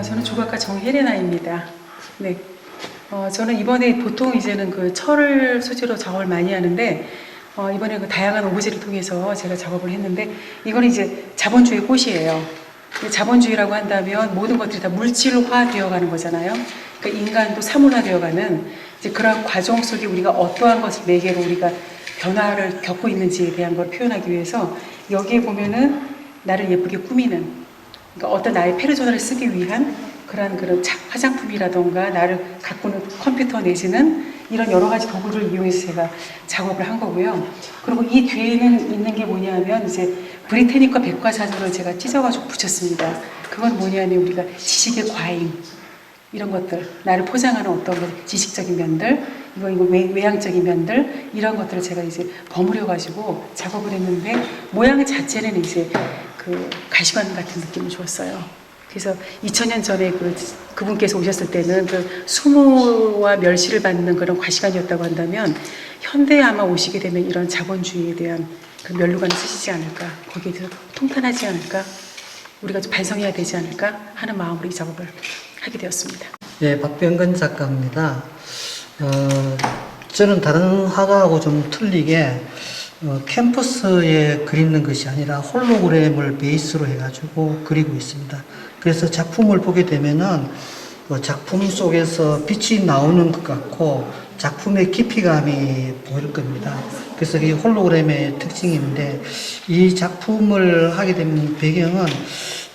저는 조각가 정혜레나입니다. 네. 저는 이번에 보통 이제는 그 철을 소재로 작업을 많이 하는데, 이번에 그 다양한 오브제를 통해서 제가 작업을 했는데, 이거는 이제 자본주의 꽃이에요. 자본주의라고 한다면 모든 것들이 다 물질화 되어 가는 거잖아요. 그러니까 인간도 사물화 되어 가는 이제 그런 과정 속에 우리가 어떠한 것을 매개로 우리가 변화를 겪고 있는지에 대한 걸 표현하기 위해서 여기에 보면은 나를 예쁘게 꾸미는, 그러니까 어떤 나의 페르소나를 쓰기 위한 그런 화장품이라던가 나를 가꾸는 컴퓨터 내지는 이런 여러 가지 도구를 이용해서 제가 작업을 한 거고요. 그리고 이 뒤에는 있는 게 뭐냐면 이제 브리테니커 백과사전을 제가 찢어가지고 붙였습니다. 그건 뭐냐면 우리가 지식의 과잉, 이런 것들, 나를 포장하는 어떤 지식적인 면들, 이거 외향적인 면들, 이런 것들을 제가 이제 버무려가지고 작업을 했는데, 모양 자체는 이제 그 가시관 같은 느낌을 주었어요. 그래서 2000년 전에 그분께서 오셨을 때는 그 수모와 멸시를 받는 그런 과시관이었다고 한다면, 현대에 아마 오시게 되면 이런 자본주의에 대한 그 면류관을 쓰시지 않을까, 거기에 대해서 통탄하지 않을까, 우리가 좀 반성해야 되지 않을까 하는 마음으로 이 작업을 하게 되었습니다. 예, 박병근 작가입니다. 저는 다른 화가하고 좀 틀리게 캔버스에 그리는 것이 아니라 홀로그램을 베이스로 해가지고 그리고 있습니다. 그래서 작품을 보게 되면은 작품 속에서 빛이 나오는 것 같고 작품의 깊이감이 보일 겁니다. 그래서 이 홀로그램의 특징인데, 이 작품을 하게 되면 배경은,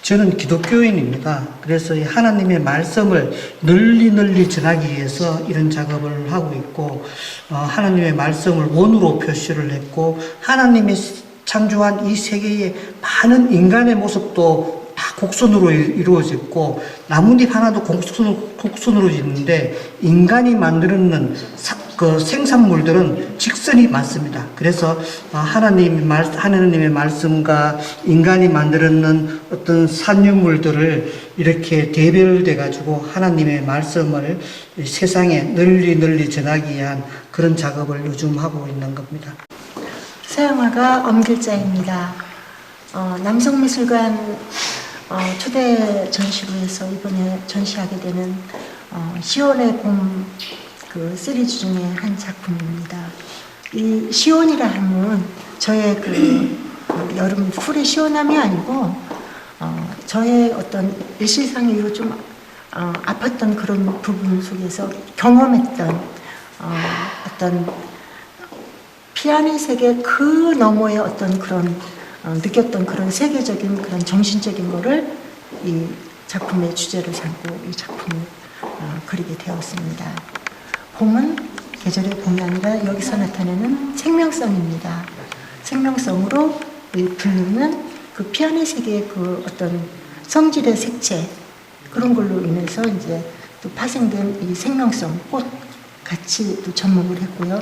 저는 기독교인입니다. 그래서 이 하나님의 말씀을 널리 전하기 위해서 이런 작업을 하고 있고, 하나님의 말씀을 원으로 표시를 했고, 하나님이 창조한 이 세계의 많은 인간의 모습도 다 곡선으로 이루어졌고, 나뭇잎 하나도 곡선으로 짓는데, 인간이 만드는 그 생산물들은 직선이 많습니다. 그래서 하나님의 말씀과 인간이 만드는 어떤 산유물들을 이렇게 대별돼 가지고 하나님의 말씀을 세상에 널리 전하기 위한 그런 작업을 요즘 하고 있는 겁니다. 서양화가 엄길자입니다. 남성미술관 초대 전시부에서 이번에 전시하게 되는 시온의 봄 그 시리즈 중에 한 작품입니다. 이 시온이라 하면 저의 여름 쿨의 시원함이 아니고 저의 어떤 일실상 이후 좀 아팠던 그런 부분 속에서 경험했던 어떤 피아노의 세계 그 너머의 어떤 그런 느꼈던 그런 세계적인 그런 정신적인 거를 이 작품의 주제로 삼고 이 작품을 그리게 되었습니다. 봄은 계절의 봄이 아니라 여기서 나타내는 생명성입니다. 생명성으로 부르는 그 피아노색의 그 어떤 성질의 색채 그런 걸로 인해서 이제 또 파생된 이 생명성 꽃 같이 또 접목을 했고요.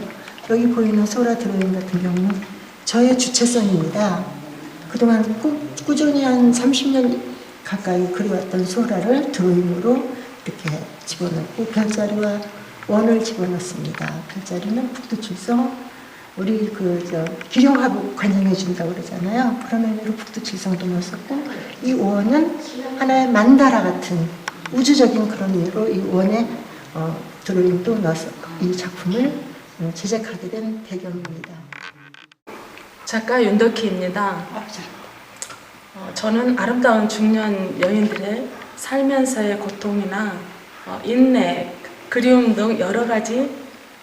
여기 보이는 소라 드로잉 같은 경우는 저의 주체성입니다. 그동안 꾸준히 한 30년 가까이 그려왔던 소라를 드로잉으로 이렇게 집어넣고 별자리와 원을 집어넣습니다. 별자리는 북두칠성 우리 기룡화복 관장해 준다고 그러잖아요. 그런 의미로 북두칠성도 넣었었고 이 원은 하나의 만다라 같은 우주적인 그런 의미로 이 원에 드로잉도 넣어서 이 작품을 제작하게 된 배경입니다. 작가 윤덕희입니다. 저는 아름다운 중년 여인들의 살면서의 고통이나 인내, 그리움 등 여러 가지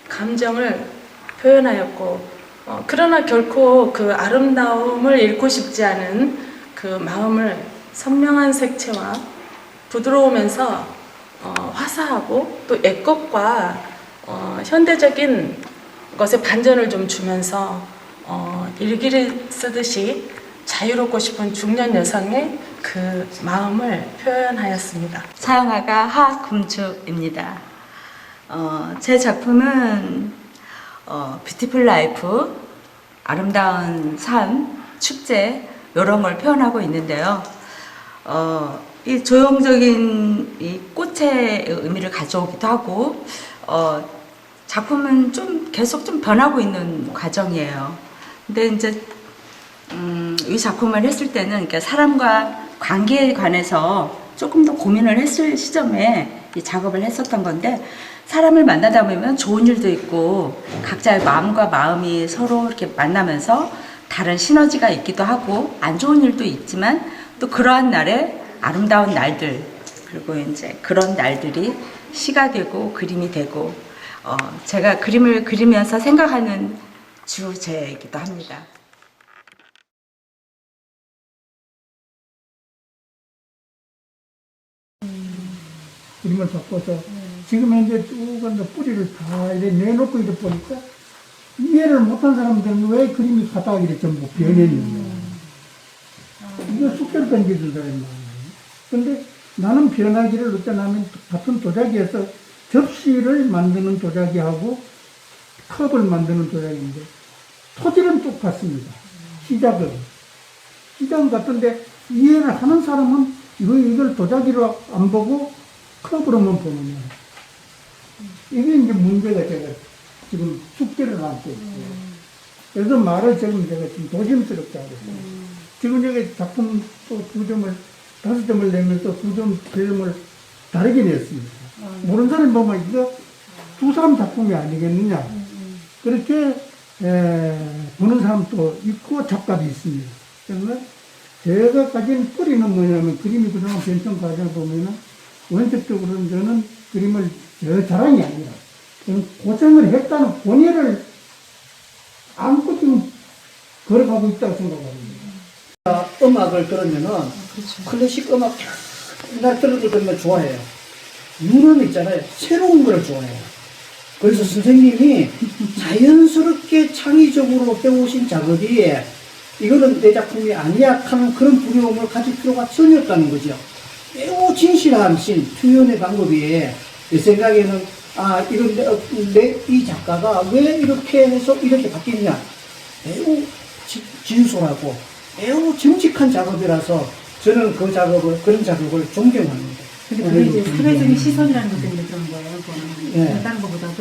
감정을 표현하였고 그러나 결코 그 아름다움을 잃고 싶지 않은 그 마음을 선명한 색채와 부드러우면서 화사하고 또 애것과 현대적인 것에 반전을 좀 주면서 일기를 쓰듯이 자유롭고 싶은 중년 여성의 그 마음을 표현하였습니다. 서영아가 하금주입니다. 제 작품은 뷰티풀 라이프, 아름다운 삶, 축제 이런 걸 표현하고 있는데요. 이 조형적인 이 꽃의 의미를 가져오기도 하고 작품은 좀 계속 좀 변하고 있는 과정이에요. 근데 이제 이 작품을 했을 때는 그러니까 사람과 관계에 관해서 조금 더 고민을 했을 시점에 이 작업을 했었던 건데 사람을 만나다 보면 좋은 일도 있고 각자의 마음과 마음이 서로 이렇게 만나면서 다른 시너지가 있기도 하고 안 좋은 일도 있지만 또 그러한 날에 아름다운 날들 그리고 이제 그런 날들이 시가 되고 그림이 되고 제가 그림을 그리면서 생각하는 주제이기도 합니다. 그림을 바꿔서 지금 현재 쭉 뿌리를 다 이렇게 내놓고 이렇게 보니까 이해를 못한 사람들은 왜 그림이 가다가 이렇게 전부 변했느냐. 이거 숙제를 던져준다는 말이에요. 근데 나는 변하기를 어쩌냐면 같은 도자기에서 접시를 만드는 도자기하고 컵을 만드는 도자기인데 토질은 똑같습니다. 시작은 같은데 이해를 하는 사람은 이걸 도자기로 안 보고 컵으로만 보는 거예요. 이게 이제 문제가 제가 지금 숙제를 남고 있어요. 그래서 말을 지금 제가 좀 조심스럽게 하고 있어요. 지금 여기 작품 또 2점을, 5점을 내면서 2점, 3점을 다르게 냈습니다. 모르는 사람이 보면 이거 두 사람 작품이 아니겠느냐. 그렇게 보는 사람도 있고 작가도 있습니다. 그래서 제가 가진 뿌리는 뭐냐면 그림이 그동안 변천 과정을 보면은 원칙적으로는 저는 그림을 저 자랑이 아니라 저는 고생을 했다는 본의를 안고 지금 걸어가고 있다고 생각합니다. 음악을 들으면은 클래식 음악 날 들으면 좋아해요. 유는 있잖아요. 새로운 걸 좋아해요. 그래서 선생님이 자연스럽게 창의적으로 해오신 작업이 이거는 내 작품이 아니야 하는 그런 두려움을 가질 필요가 전혀 없다는 거죠. 매우 진실한 표현의 방법이 내 생각에는 이건 이 작가가 왜 이렇게 해서 이렇게 바뀌느냐. 매우 진솔하고 매우 정직한 작업이라서 저는 그런 작업을 존경합니다. 근데 그게 이제 사회적인 시선이라는 것 때문에 그런 거예요. 그거는 다른 것보다도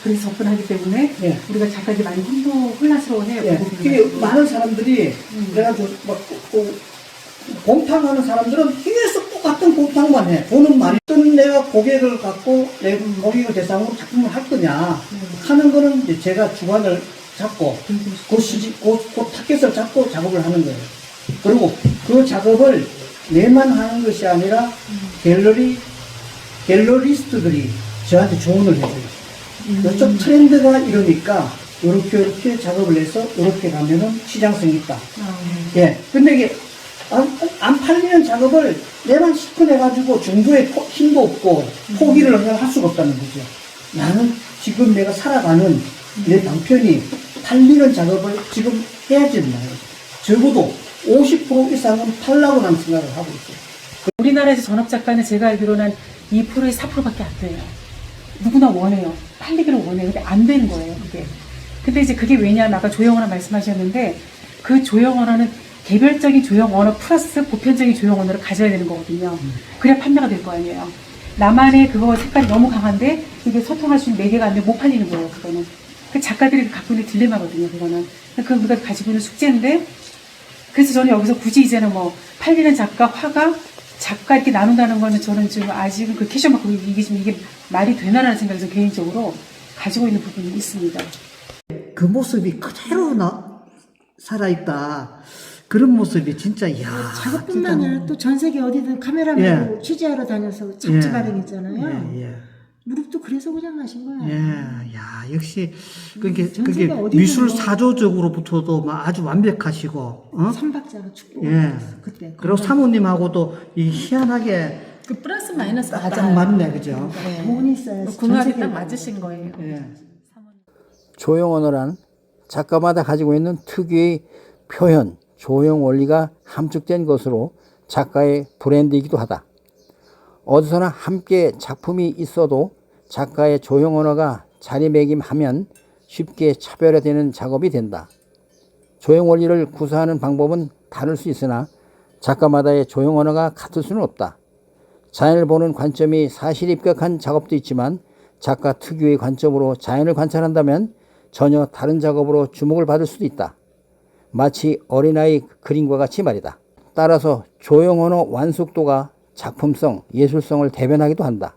그래서 접근하기 때문에 우리가 작가들이 많이 혼란스러워해요. 그게 많은 사람들이 그래가지고 막 곰탕하는 사람들은 계속 똑같은 곰탕만 해. 보는 말이 어떤 내가 고객을 갖고 내 고객을 대상으로 작품을 할 거냐 하는 거는 이제 제가 주관을 잡고 그 타겟을 잡고 작업을 하는 거예요. 그리고 그 작업을 내만 하는 것이 아니라 갤러리스트들이 저한테 조언을 해줘요. 이쪽 트렌드가 이러니까 이렇게 작업을 해서 이렇게 가면은 시장성이 있다. 예. 근데 이게 안 팔리는 작업을 내만 시큰해가지고 정부에 힘도 없고 포기를 할 수가 없다는 거죠. 나는 지금 내가 살아가는 내 방편이 팔리는 작업을 지금 해야 된다. 적어도 50% 이상은 팔라고 난 생각을 하고 있어요. 우리나라에서 전업 작가는 제가 알기로는 한 2%에서 4%밖에 안 돼요. 누구나 원해요. 팔리기를 원해요. 근데 안 되는 거예요, 그게. 근데 이제 그게 왜냐면 아까 조형 언어 말씀하셨는데 그 조형 언어는 개별적인 조형 언어 플러스 보편적인 조형 언어를 가져야 되는 거거든요. 그래야 판매가 될 거 아니에요. 나만의 그거 색깔이 너무 강한데 이게 소통할 수 있는 매개가 안 되면 못 팔리는 거예요, 그거는. 그 작가들이 갖고 있는 딜레마거든요, 그거는. 그건 우리가 가지고 있는 숙제인데 그래서 저는 여기서 굳이 이제는 뭐 팔리는 작가, 화가, 작가 이렇게 나눈다는 거는 저는 지금 아직은 그 캐셔 마크 이게 지금 이게 말이 되나라는 생각이 좀 개인적으로 가지고 있는 부분이 있습니다. 그 모습이 그대로 살아있다. 그런 모습이 진짜, 이야. 작업뿐만 아니라 또 전 세계 어디든 카메라맨으로 취재하러 다녀서 잡지 발행했잖아요. 예. 무릎도 그래서 고장나신 거예요. 예, 야, 역시, 그게 전 세계 어디든 미술 뭐 사조적으로부터도 아주 완벽하시고, 어? 삼박자가 축복. 예. 그때. 그리고 사모님하고도 이 희한하게 그 플러스 마이너스 딱 맞네, 그죠? 돈이 있어야지. 궁합이 전 딱 세계에 맞으신 거예요. 예. 조형 언어란 작가마다 가지고 있는 특유의 표현, 조형 원리가 함축된 것으로 작가의 브랜드이기도 하다. 어디서나 함께 작품이 있어도 작가의 조형 언어가 자리매김하면 쉽게 차별화되는 작업이 된다. 조형 원리를 구사하는 방법은 다를 수 있으나 작가마다의 조형 언어가 같을 수는 없다. 자연을 보는 관점이 사실 입각한 작업도 있지만 작가 특유의 관점으로 자연을 관찰한다면 전혀 다른 작업으로 주목을 받을 수도 있다. 마치 어린아이 그림과 같이 말이다. 따라서 조형 언어 완숙도가 작품성, 예술성을 대변하기도 한다.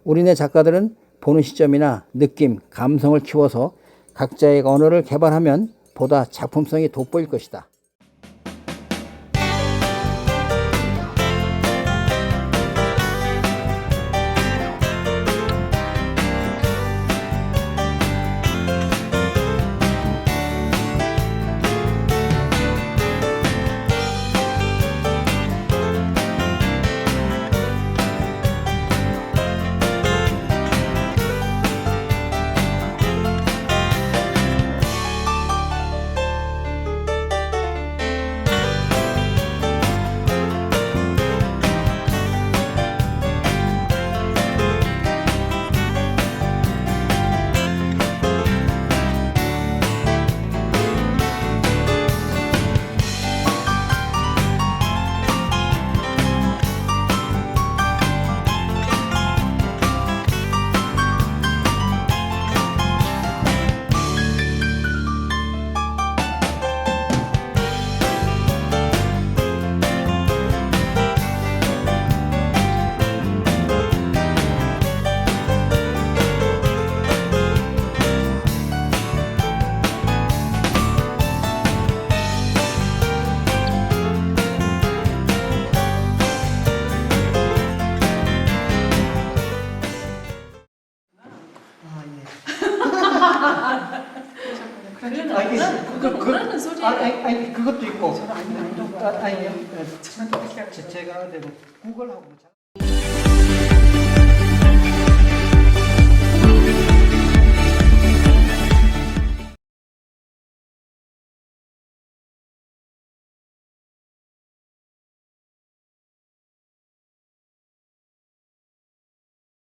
우리네 작가들은 보는 시점이나 느낌, 감성을 키워서 각자의 언어를 개발하면 보다 작품성이 돋보일 것이다. 그러는 소리. 아니, 그것도 있고. 저는 아니면 안 이런 거. 아니, 제가 구글하고